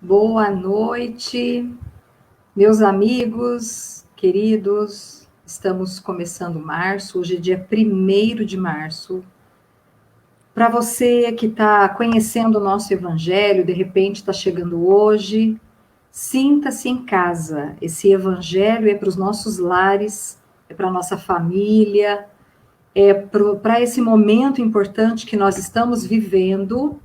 Boa noite, meus amigos, queridos. Estamos começando março, hoje é dia 1º de março. Para você que está conhecendo o nosso evangelho, de repente está chegando hoje, sinta-se em casa. Esse evangelho é para os nossos lares, é para a nossa família, é para esse momento importante que nós estamos vivendo.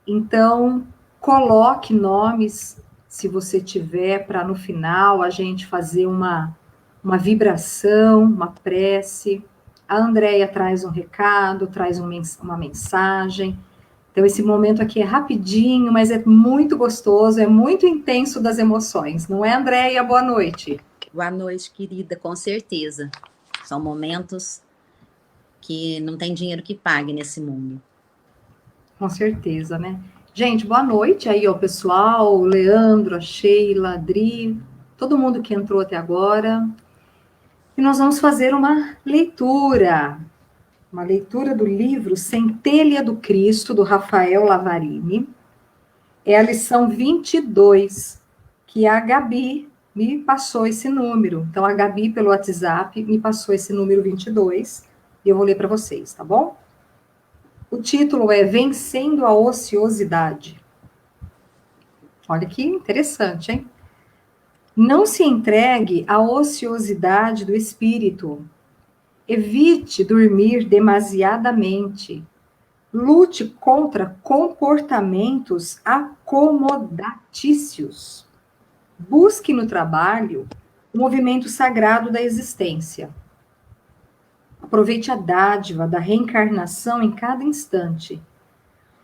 Então, coloque nomes, se você tiver, para no final a gente fazer uma vibração, uma prece. A Andréia traz um recado, traz uma mensagem. Então, esse momento aqui é rapidinho, mas é muito gostoso, é muito intenso das emoções. Não é, Andréia? Boa noite. Boa noite, querida, com certeza. São momentos que não tem dinheiro que pague nesse mundo. Com certeza, né? Gente, boa noite aí, ó, pessoal, o Leandro, a Sheila, a Adri, todo mundo que entrou até agora. E nós vamos fazer uma leitura do livro Centelha do Cristo, do Rafael Lavarini. É a lição 22, que a Gabi me passou esse número. Então, a Gabi, pelo WhatsApp, me passou esse número 22, e eu vou ler para vocês, tá bom? O título é Vencendo a Ociosidade. Olha que interessante, hein? Não se entregue à ociosidade do espírito. Evite dormir demasiadamente. Lute contra comportamentos acomodatícios. Busque no trabalho o movimento sagrado da existência. Aproveite a dádiva da reencarnação em cada instante.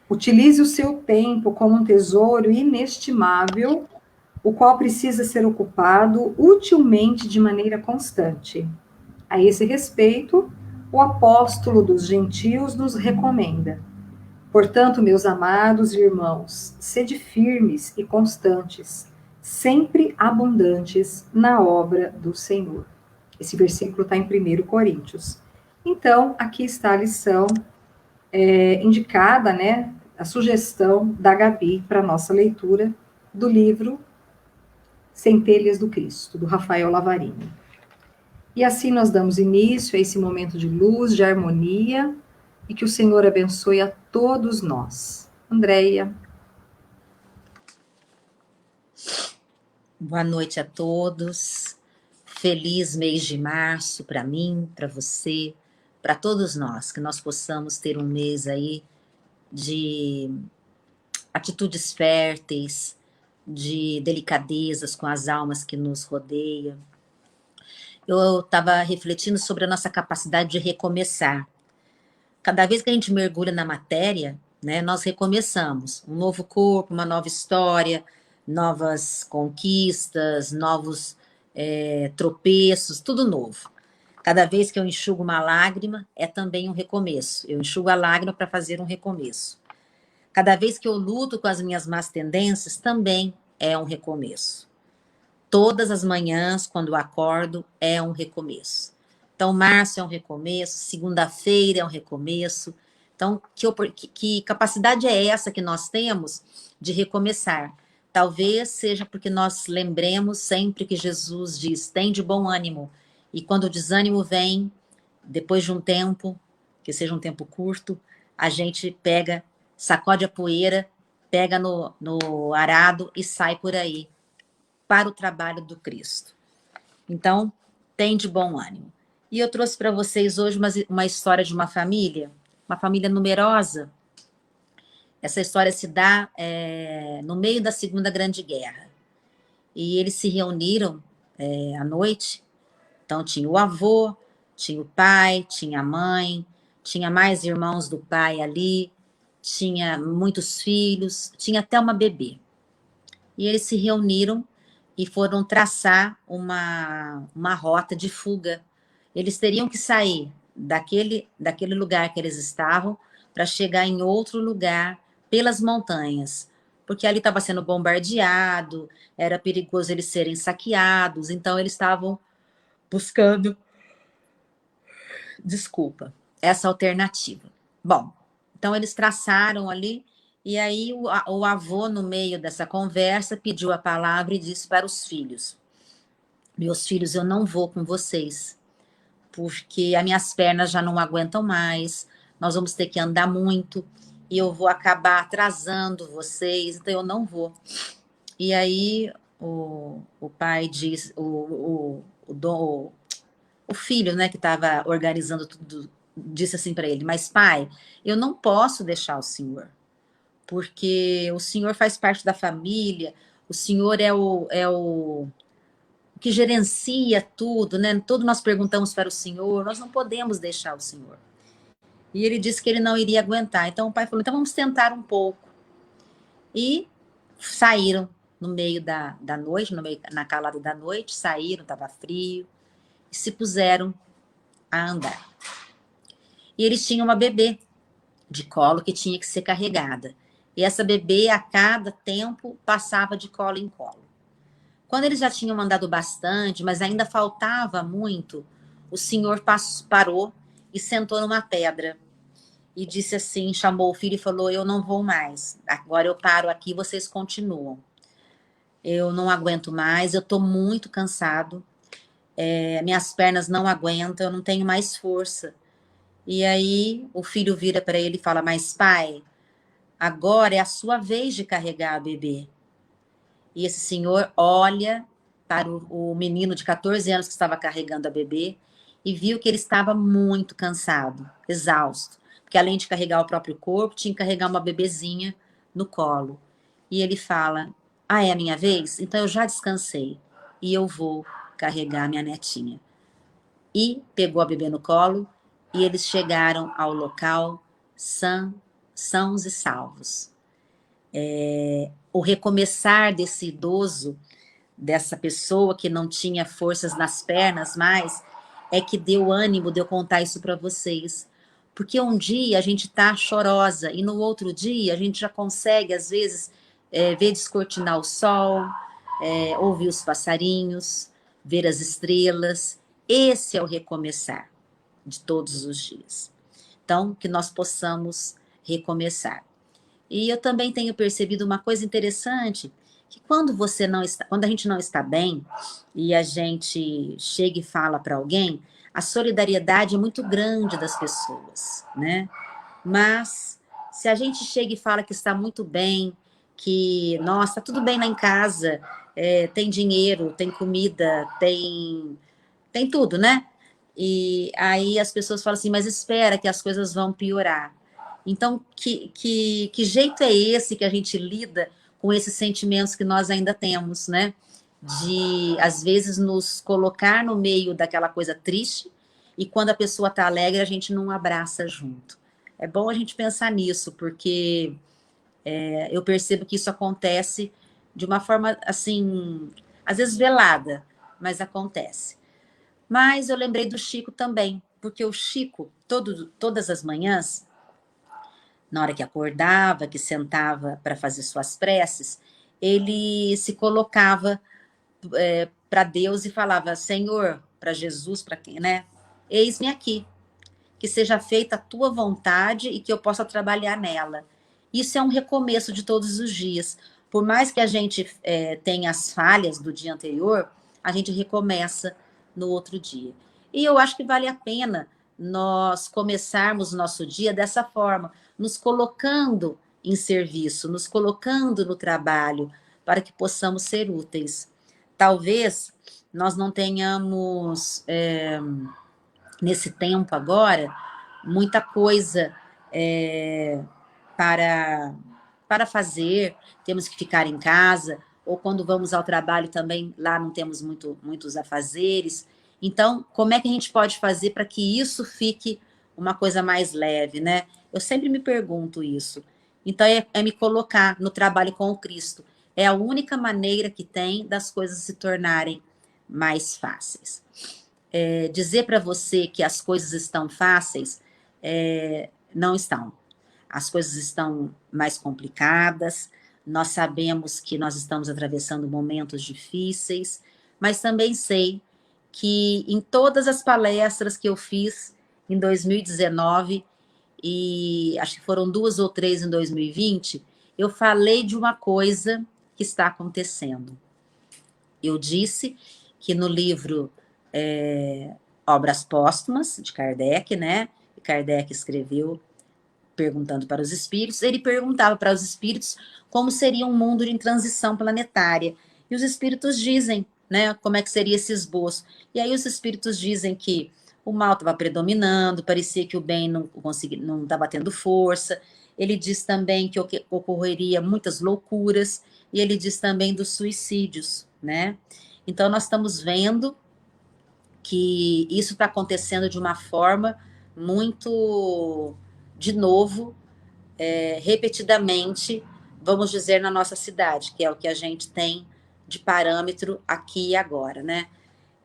Utilize o seu tempo como um tesouro inestimável, o qual precisa ser ocupado utilmente de maneira constante. A esse respeito, o apóstolo dos gentios nos recomenda: portanto, meus amados irmãos, sede firmes e constantes, sempre abundantes na obra do Senhor. Esse versículo está em 1 Coríntios. Então, aqui está a lição indicada, né, a sugestão da Gabi para a nossa leitura do livro Centelhas do Cristo, do Rafael Lavarini. E assim nós damos início a esse momento de luz, de harmonia, e que o Senhor abençoe a todos nós. Andréia. Boa noite a todos. Feliz mês de março para mim, para você, para todos nós, que nós possamos ter um mês aí de atitudes férteis, de delicadezas com as almas que nos rodeiam. Eu estava refletindo sobre a nossa capacidade de recomeçar. Cada vez que a gente mergulha na matéria, né, nós recomeçamos. Um novo corpo, uma nova história, novas conquistas, novos tropeços, tudo novo. Cada vez que eu enxugo uma lágrima, é também um recomeço. Eu enxugo a lágrima para fazer um recomeço. Cada vez que eu luto com as minhas más tendências, também é um recomeço. Todas as manhãs, quando eu acordo, é um recomeço. Então, março é um recomeço, segunda-feira é um recomeço. Então, que capacidade é essa que nós temos de recomeçar? Talvez seja porque nós lembremos sempre que Jesus diz, tem de bom ânimo. E quando o desânimo vem, depois de um tempo, que seja um tempo curto, a gente pega, sacode a poeira, pega no arado e sai por aí, para o trabalho do Cristo. Então, tem de bom ânimo. E eu trouxe para vocês hoje uma história de uma família numerosa. Essa história se dá no meio da Segunda Grande Guerra. E eles se reuniram à noite. Então, tinha o avô, tinha o pai, tinha a mãe, tinha mais irmãos do pai ali, tinha muitos filhos, tinha até uma bebê. E eles se reuniram e foram traçar uma rota de fuga. Eles teriam que sair daquele lugar que eles estavam para chegar em outro lugar pelas montanhas, porque ali estava sendo bombardeado, era perigoso eles serem saqueados, então eles estavam buscando, essa alternativa. Bom, então eles traçaram ali E aí o avô, no meio dessa conversa, pediu a palavra e disse para os filhos: meus filhos, eu não vou com vocês, porque as minhas pernas já não aguentam mais, nós vamos ter que andar muito, e eu vou acabar atrasando vocês, então eu não vou. E aí o pai diz, o filho, né, que estava organizando tudo, disse assim para ele: mas pai, eu não posso deixar o senhor, porque o senhor faz parte da família, o senhor é o que gerencia tudo, né? Tudo nós perguntamos para o senhor, nós não podemos deixar o senhor. E ele disse que ele não iria aguentar. Então o pai falou: então vamos tentar um pouco. E saíram no meio da noite, na calada da noite, saíram, estava frio, e se puseram a andar. E eles tinham uma bebê de colo que tinha que ser carregada. E essa bebê, a cada tempo, passava de colo em colo. Quando eles já tinham andado bastante, mas ainda faltava muito, o senhor parou e sentou numa pedra. E disse assim, chamou o filho e falou: eu não vou mais. Agora eu paro aqui, vocês continuam. Eu não aguento mais, eu estou muito cansado. Minhas pernas não aguentam, eu não tenho mais força. E aí o filho vira para ele e fala: mas pai, agora é a sua vez de carregar a bebê. E esse senhor olha para o menino de 14 anos que estava carregando a bebê e viu que ele estava muito cansado, exausto. Porque além de carregar o próprio corpo, tinha que carregar uma bebezinha no colo. E ele fala: ah, é a minha vez? Então eu já descansei e eu vou carregar minha netinha. E pegou a bebê no colo e eles chegaram ao local sãos e salvos. O recomeçar desse idoso, dessa pessoa que não tinha forças nas pernas mais, é que deu ânimo de eu contar isso para vocês. Porque um dia a gente tá chorosa e no outro dia a gente já consegue, às vezes, ver descortinar o sol, ouvir os passarinhos, ver as estrelas. Esse é o recomeçar de todos os dias. Então, que nós possamos recomeçar. E eu também tenho percebido uma coisa interessante, que quando a gente não está bem e a gente chega e fala para alguém, a solidariedade é muito grande das pessoas, né? Mas se a gente chega e fala que está muito bem, que, nossa, está tudo bem lá em casa, tem dinheiro, tem comida, tem tudo, né? E aí as pessoas falam assim, mas espera que as coisas vão piorar. Então, que jeito é esse que a gente lida com esses sentimentos que nós ainda temos, né? De, às vezes, nos colocar no meio daquela coisa triste e quando a pessoa está alegre, a gente não abraça junto. É bom a gente pensar nisso, porque eu percebo que isso acontece de uma forma, assim, às vezes velada, mas acontece. Mas eu lembrei do Chico também, porque o Chico, todas as manhãs, na hora que acordava, que sentava para fazer suas preces, ele se colocava para Deus e falava: Senhor, para Jesus, para quem, né? Eis-me aqui, que seja feita a tua vontade e que eu possa trabalhar nela. Isso é um recomeço de todos os dias. Por mais que a gente tenha as falhas do dia anterior, a gente recomeça no outro dia. E eu acho que vale a pena nós começarmos o nosso dia dessa forma, nos colocando em serviço, nos colocando no trabalho, para que possamos ser úteis. Talvez nós não tenhamos, nesse tempo agora, muita coisa para, para fazer, temos que ficar em casa, ou quando vamos ao trabalho também, lá não temos muitos afazeres. Então, como é que a gente pode fazer para que isso fique uma coisa mais leve, né? Eu sempre me pergunto isso. Então, é me colocar no trabalho com o Cristo. É a única maneira que tem das coisas se tornarem mais fáceis. Dizer para você que as coisas estão fáceis, não estão. As coisas estão mais complicadas, nós sabemos que nós estamos atravessando momentos difíceis, mas também sei que em todas as palestras que eu fiz em 2019, e acho que foram 2 ou 3 em 2020, eu falei de uma coisa que está acontecendo. Eu disse que no livro Obras Póstumas, de Kardec, né? Kardec escreveu perguntando para os espíritos, ele perguntava para os espíritos como seria um mundo em transição planetária. E os espíritos dizem, né, como é que seria esse esboço. E aí os espíritos dizem que o mal estava predominando, parecia que o bem não estava tendo força. Ele diz também que ocorreria muitas loucuras, e ele diz também dos suicídios, né? Então nós estamos vendo que isso está acontecendo de uma forma muito, de novo, repetidamente, vamos dizer, na nossa cidade, que é o que a gente tem de parâmetro aqui e agora, né?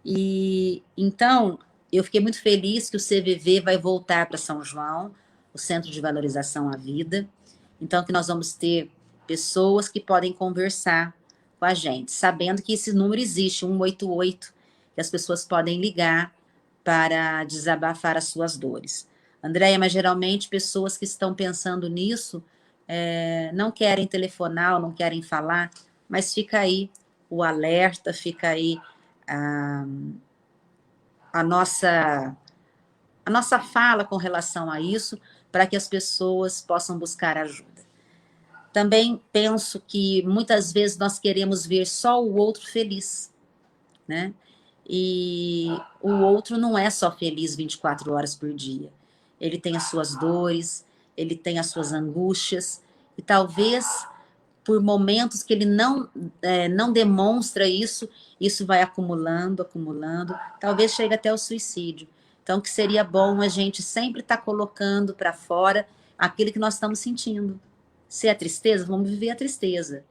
E então eu fiquei muito feliz que o CVV vai voltar para São João, o Centro de Valorização à Vida. Então que nós vamos ter pessoas que podem conversar com a gente, sabendo que esse número existe, 188, que as pessoas podem ligar para desabafar as suas dores. Andréia, mas geralmente pessoas que estão pensando nisso não querem telefonar, ou não querem falar, mas fica aí o alerta, fica aí a nossa fala com relação a isso, para que as pessoas possam buscar ajuda. Também penso que muitas vezes nós queremos ver só o outro feliz, né? E o outro não é só feliz 24 horas por dia. Ele tem as suas dores, ele tem as suas angústias, e talvez por momentos que ele não demonstra isso, isso vai acumulando, acumulando, talvez chegue até o suicídio. Então, que seria bom a gente sempre estar colocando para fora aquilo que nós estamos sentindo. Se é tristeza, vamos viver a tristeza.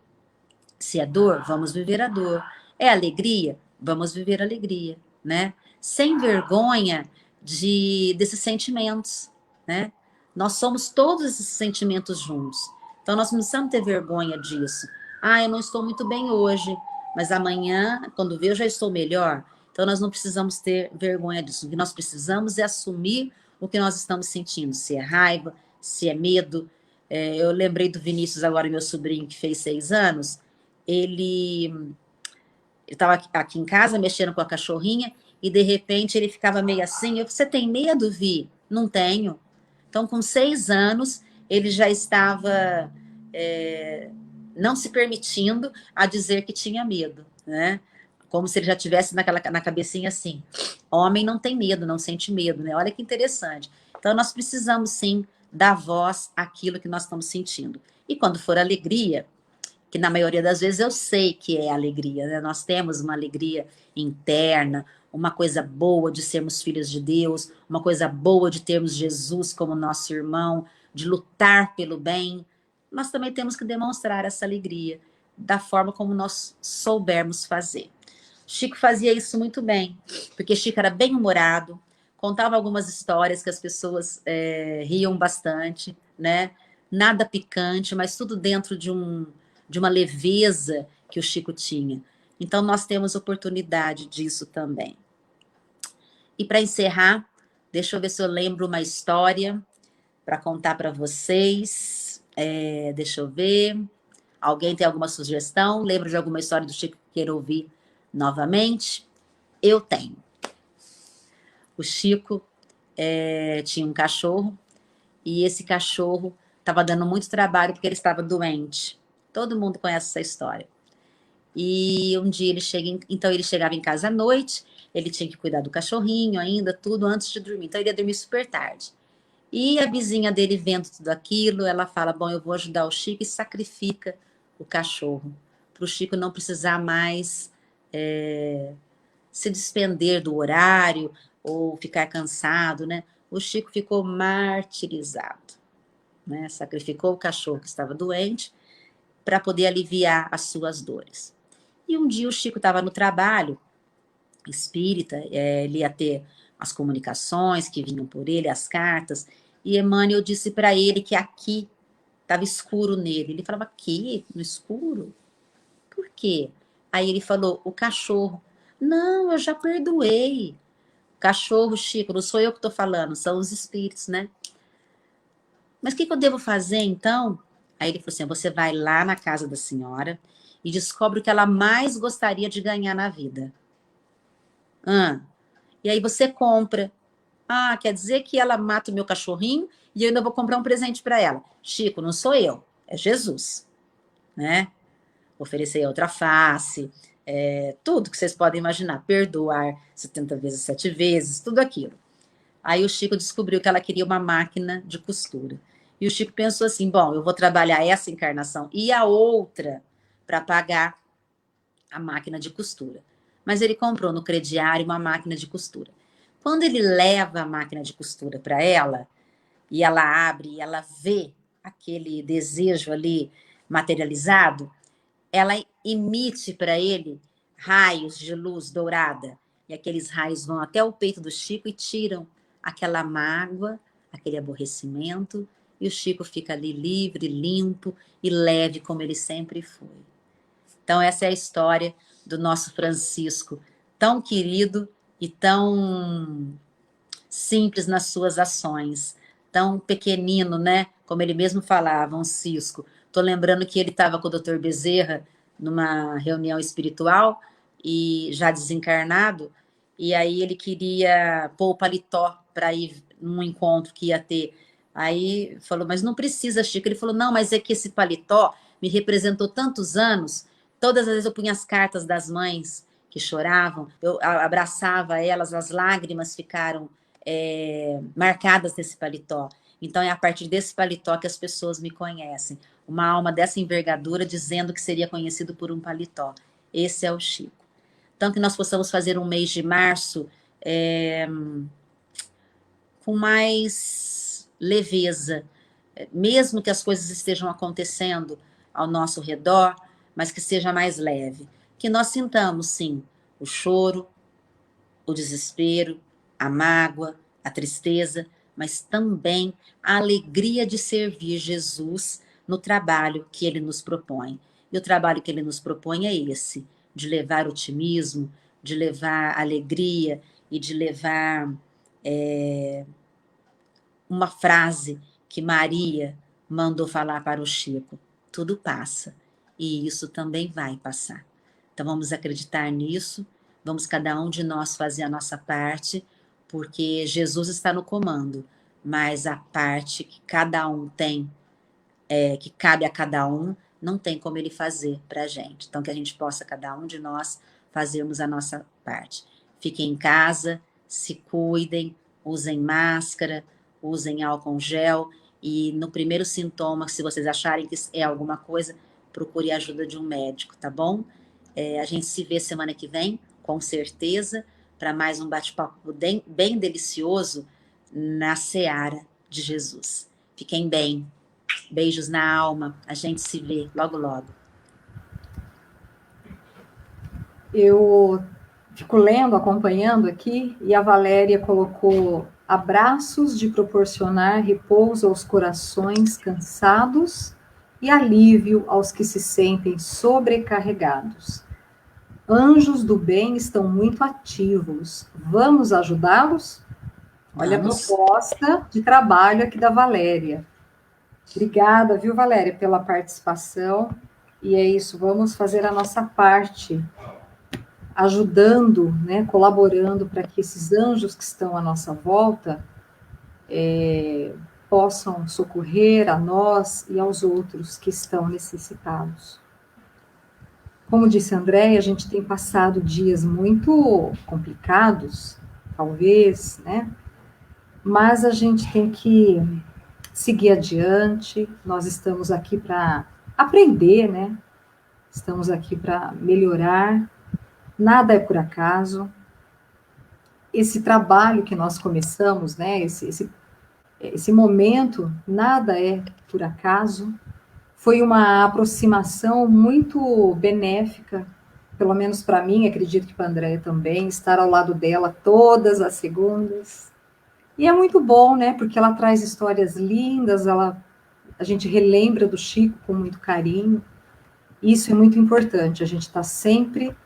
Se é dor, vamos viver a dor. É alegria, vamos viver a alegria, né? Sem vergonha desses sentimentos, né? Nós somos todos esses sentimentos juntos. Então, nós não precisamos ter vergonha disso. Ah, eu não estou muito bem hoje, mas amanhã, quando ver, eu já estou melhor. Então, nós não precisamos ter vergonha disso. O que nós precisamos é assumir o que nós estamos sentindo. Se é raiva, se é medo. Eu lembrei do Vinícius agora, meu sobrinho, que fez 6 anos. Ele estava aqui em casa, mexendo com a cachorrinha, e de repente ele ficava meio assim. Você tem medo, Vi? Não tenho. Então, com 6 anos, ele já estava não se permitindo a dizer que tinha medo, né? Como se ele já tivesse na cabecinha assim: homem não tem medo, não sente medo, né? Olha que interessante. Então, nós precisamos sim dar voz àquilo que nós estamos sentindo. E quando for alegria, que na maioria das vezes eu sei que é alegria, né? Nós temos uma alegria interna, uma coisa boa de sermos filhos de Deus, uma coisa boa de termos Jesus como nosso irmão, de lutar pelo bem. Nós também temos que demonstrar essa alegria da forma como nós soubermos fazer. Chico fazia isso muito bem, porque Chico era bem humorado, contava algumas histórias que as pessoas riam bastante, né? Nada picante, mas tudo dentro de uma leveza que o Chico tinha. Então, nós temos oportunidade disso também. E para encerrar, deixa eu ver se eu lembro uma história para contar para vocês. Deixa eu ver. Alguém tem alguma sugestão? Lembra de alguma história do Chico que queira ouvir novamente? Eu tenho. O Chico tinha um cachorro, e esse cachorro estava dando muito trabalho porque ele estava doente. Todo mundo conhece essa história. E um dia então ele chegava em casa à noite, ele tinha que cuidar do cachorrinho ainda, tudo antes de dormir. Então ele ia dormir super tarde. E a vizinha dele vendo tudo aquilo, ela fala: bom, eu vou ajudar o Chico, e sacrifica o cachorro, para o Chico não precisar mais se despender do horário ou ficar cansado, né? O Chico ficou martirizado, né? Sacrificou o cachorro que estava doente para poder aliviar as suas dores. E um dia o Chico estava no trabalho espírita, ele ia ter as comunicações que vinham por ele, as cartas, e Emmanuel disse para ele que aqui estava escuro nele. Ele falava: aqui, no escuro? Por quê? Aí ele falou: o cachorro. Não, eu já perdoei. Cachorro, Chico, não sou eu que estou falando, são os espíritos, né? Mas o que eu devo fazer, então? Aí ele falou assim, você vai lá na casa da senhora e descobre o que ela mais gostaria de ganhar na vida. E aí você compra. Quer dizer que ela mata o meu cachorrinho e eu ainda vou comprar um presente para ela. Chico, não sou eu, é Jesus, né? Oferecer outra face, tudo que vocês podem imaginar, perdoar 70 vezes, 7 vezes, tudo aquilo. Aí o Chico descobriu que ela queria uma máquina de costura. E o Chico pensou assim, bom, eu vou trabalhar essa encarnação e a outra para pagar a máquina de costura. Mas ele comprou no crediário uma máquina de costura. Quando ele leva a máquina de costura para ela, e ela abre e ela vê aquele desejo ali materializado, ela emite para ele raios de luz dourada. E aqueles raios vão até o peito do Chico e tiram aquela mágoa, aquele aborrecimento, e o Chico fica ali livre, limpo e leve como ele sempre foi. Então, essa é a história do nosso Francisco, tão querido e tão simples nas suas ações, tão pequenino, né? Como ele mesmo falava, um cisco. Estou lembrando que ele estava com o Dr. Bezerra numa reunião espiritual e já desencarnado, e aí ele queria pôr o paletó para ir num encontro que ia ter. Aí falou, mas não precisa, Chico. Ele falou, não, mas é que esse paletó me representou tantos anos. Todas as vezes eu punha as cartas das mães que choravam, eu abraçava elas, as lágrimas ficaram marcadas nesse paletó. Então, é a partir desse paletó que as pessoas me conhecem. Uma alma dessa envergadura dizendo que seria conhecido por um paletó. Esse é o Chico. Então, que nós possamos fazer um mês de março com mais leveza, mesmo que as coisas estejam acontecendo ao nosso redor, mas que seja mais leve. Que nós sintamos, sim, o choro, o desespero, a mágoa, a tristeza, mas também a alegria de servir Jesus no trabalho que ele nos propõe. E o trabalho que ele nos propõe é esse, de levar otimismo, de levar alegria e de levar uma frase que Maria mandou falar para o Chico: tudo passa, e isso também vai passar. Então vamos acreditar nisso, vamos cada um de nós fazer a nossa parte, porque Jesus está no comando, mas a parte que cada um tem, que cabe a cada um, não tem como ele fazer para a gente. Então que a gente possa, cada um de nós, fazermos a nossa parte. Fiquem em casa, se cuidem, usem máscara, usem álcool gel e no primeiro sintoma, se vocês acharem que é alguma coisa, procure a ajuda de um médico, tá bom? A gente se vê semana que vem, com certeza, para mais um bate-papo bem, bem delicioso na seara de Jesus. Fiquem bem. Beijos na alma. A gente se vê logo, logo. Eu fico lendo, acompanhando aqui, e a Valéria colocou abraços de proporcionar repouso aos corações cansados e alívio aos que se sentem sobrecarregados. Anjos do bem estão muito ativos. Vamos ajudá-los? Olha a proposta de trabalho aqui da Valéria. Obrigada, viu, Valéria, pela participação. E é isso, vamos fazer a nossa parte, ajudando, né, colaborando para que esses anjos que estão à nossa volta possam socorrer a nós e aos outros que estão necessitados. Como disse André, a gente tem passado dias muito complicados, talvez, né? Mas a gente tem que seguir adiante. Nós estamos aqui para aprender, né? Estamos aqui para melhorar. Nada é por acaso. Esse trabalho que nós começamos, né? Esse momento, nada é por acaso. Foi uma aproximação muito benéfica, pelo menos para mim, acredito que para a Andréia também, estar ao lado dela todas as segundas. E é muito bom, né? Porque ela traz histórias lindas, a gente relembra do Chico com muito carinho. Isso é muito importante, a gente está sempre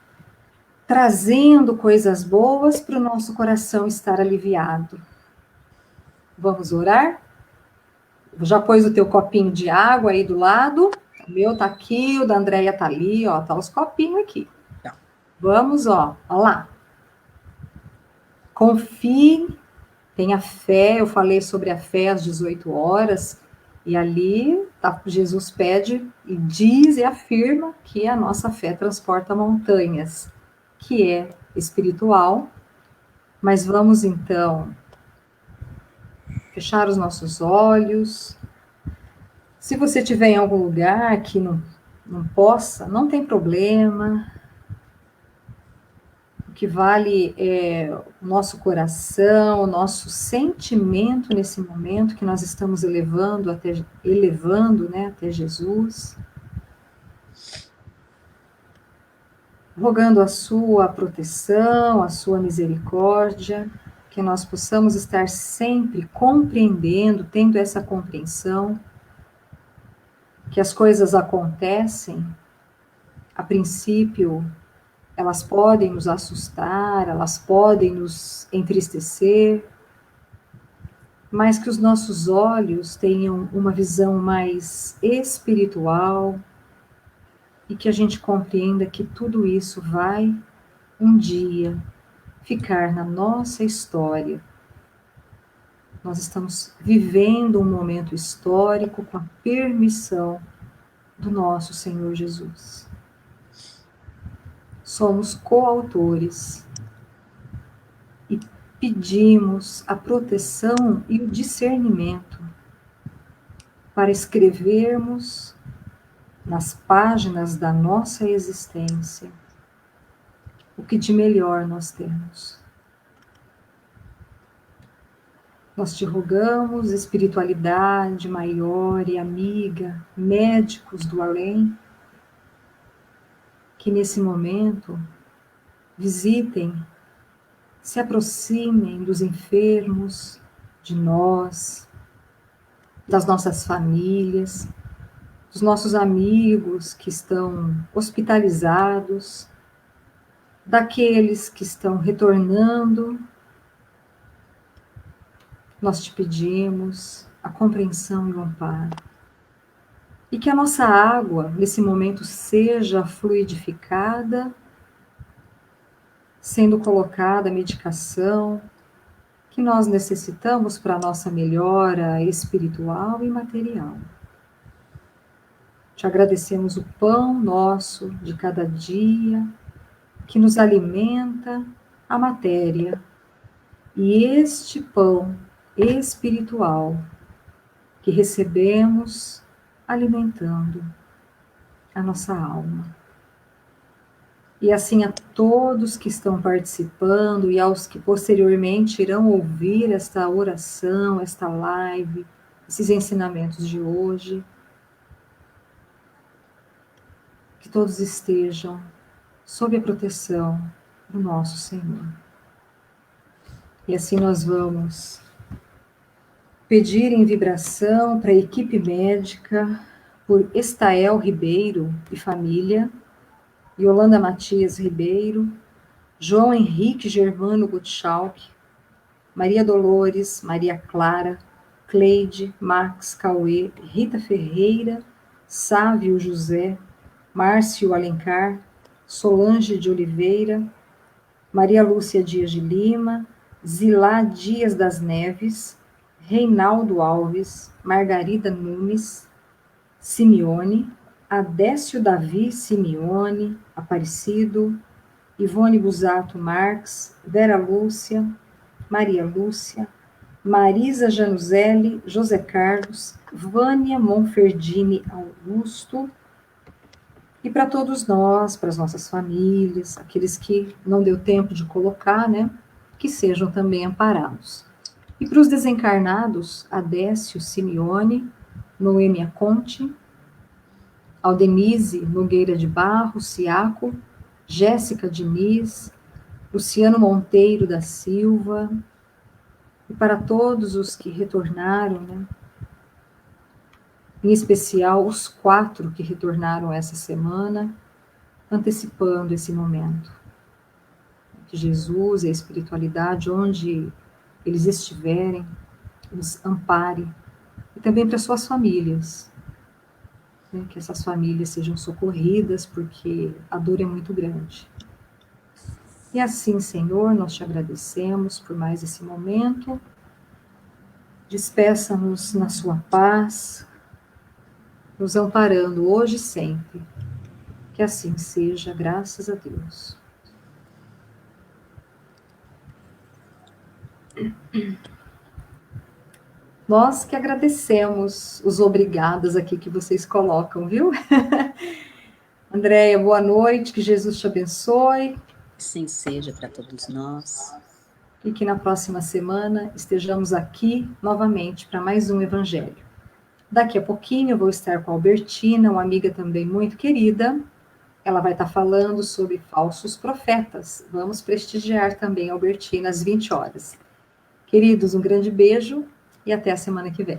trazendo coisas boas para o nosso coração estar aliviado. Vamos orar? Já pôs o teu copinho de água aí do lado? O meu tá aqui, o da Andréia tá ali, ó, tá os copinhos aqui. Tá. Vamos, ó lá. Confie, tenha fé. Eu falei sobre a fé às 18 horas, e ali tá, Jesus pede e diz e afirma que a nossa fé transporta montanhas, que é espiritual. Mas vamos então fechar os nossos olhos. Se você estiver em algum lugar que não possa, não tem problema. O que vale é o nosso coração, o nosso sentimento nesse momento que nós estamos elevando, né, até Jesus, rogando a sua proteção, a sua misericórdia, que nós possamos estar sempre compreendendo, tendo essa compreensão, que as coisas acontecem, a princípio, elas podem nos assustar, elas podem nos entristecer, mas que os nossos olhos tenham uma visão mais espiritual e que a gente compreenda que tudo isso vai um dia ficar na nossa história. Nós estamos vivendo um momento histórico com a permissão do nosso Senhor Jesus. Somos coautores e pedimos a proteção e o discernimento para escrevermos nas páginas da nossa existência o que de melhor nós temos. Nós te rogamos, espiritualidade maior e amiga, médicos do além, que nesse momento visitem, se aproximem dos enfermos, de nós, das nossas famílias, dos nossos amigos que estão hospitalizados, daqueles que estão retornando. Nós te pedimos a compreensão e o amparo. E que a nossa água, nesse momento, seja fluidificada, sendo colocada a medicação que nós necessitamos para a nossa melhora espiritual e material. Te agradecemos o pão nosso de cada dia, que nos alimenta a matéria, e este pão espiritual que recebemos alimentando a nossa alma. E assim a todos que estão participando e aos que posteriormente irão ouvir esta oração, esta live, esses ensinamentos de hoje, que todos estejam sob a proteção do nosso Senhor. E assim nós vamos pedir em vibração para a equipe médica por Estael Ribeiro e família, Yolanda Matias Ribeiro, João Henrique Germano Gottschalk, Maria Dolores, Maria Clara, Cleide, Max Cauê, Rita Ferreira, Sávio José, Márcio Alencar, Solange de Oliveira, Maria Lúcia Dias de Lima, Zilá Dias das Neves, Reinaldo Alves, Margarida Nunes, Simeone, Adécio Davi Simeone, Aparecido, Ivone Busato Marques, Vera Lúcia, Maria Lúcia, Marisa Januzelli, José Carlos, Vânia Monferdini Augusto, e para todos nós, para as nossas famílias, aqueles que não deu tempo de colocar, né, que sejam também amparados. E para os desencarnados, Adécio Simeone, Noêmia Conte, Aldenise Nogueira de Barros, Ciaco, Jéssica Diniz, Luciano Monteiro da Silva, e para todos os que retornaram, né? Em especial os 4 que retornaram essa semana, antecipando esse momento. Que Jesus e a espiritualidade, onde eles estiverem, os ampare e também para suas famílias, né? Que essas famílias sejam socorridas, porque a dor é muito grande. E assim, Senhor, nós te agradecemos por mais esse momento. Despeça-nos na sua paz, nos amparando hoje e sempre. Que assim seja, graças a Deus. Nós que agradecemos os obrigados aqui que vocês colocam, viu? Andréia, boa noite, que Jesus te abençoe. Assim seja para todos nós. E que na próxima semana estejamos aqui novamente para mais um Evangelho. Daqui a pouquinho eu vou estar com a Albertina, uma amiga também muito querida. Ela vai estar falando sobre falsos profetas. Vamos prestigiar também a Albertina às 20 horas. Queridos, um grande beijo e até a semana que vem.